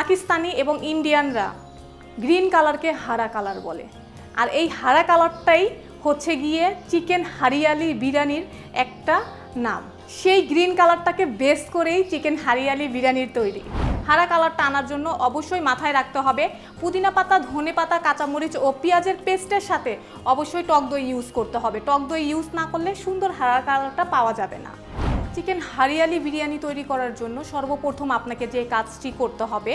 পাকিস্তানি এবং ইন্ডিয়ানরা গ্রিন কালারকে হারা কালার বলে, আর এই হারা কালারটাই হচ্ছে গিয়ে চিকেন হারিয়ালি বিরিয়ানির একটা নাম। সেই গ্রিন কালারটাকে বেস করেই চিকেন হারিয়ালি বিরিয়ানির তৈরি। হারা কালারটা আনার জন্য অবশ্যই মাথায় রাখতে হবে পুদিনা পাতা, ধনে পাতা, কাঁচামরিচ ও পেঁয়াজের পেস্টের সাথে অবশ্যই টক দই ইউজ করতে হবে। টক দই ইউজ না করলে সুন্দর হারা কালারটা পাওয়া যাবে না। চিকেন হারিয়ালি বিরিয়ানি তৈরি করার জন্য সর্বপ্রথম আপনাকে যে কাজটি করতে হবে,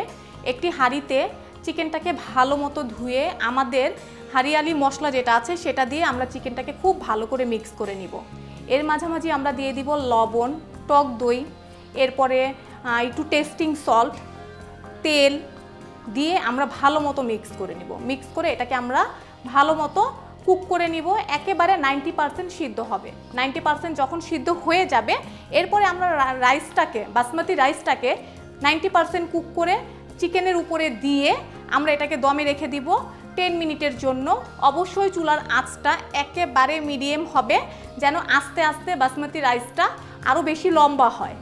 একটি হাঁড়িতে চিকেনটাকে ভালো মতো ধুয়ে আমাদের হারিয়ালি মশলা যেটা আছে সেটা দিয়ে আমরা চিকেনটাকে খুব ভালো করে মিক্স করে নিব। এর মাঝামাঝি আমরা দিয়ে দিব লবণ, টক দই, এরপরে একটু টেস্টিং সল্ট, তেল দিয়ে আমরা ভালো মতো মিক্স করে নিব। মিক্স করে এটাকে আমরা ভালো মতো কুক করে নিব, একেবারে 90% সিদ্ধ হবে। 90% যখন সিদ্ধ হয়ে যাবে এরপরে আমরা রাইসটাকে, বাসমতি রাইসটাকে 90% কুক করে চিকেনের উপরে দিয়ে আমরা এটাকে দমে রেখে দিব 10 মিনিটের জন্য। অবশ্যই চুলার আঁচটা একেবারে মিডিয়াম হবে, যেন আস্তে আস্তে বাসমতি রাইসটা আরও বেশি লম্বা হয়।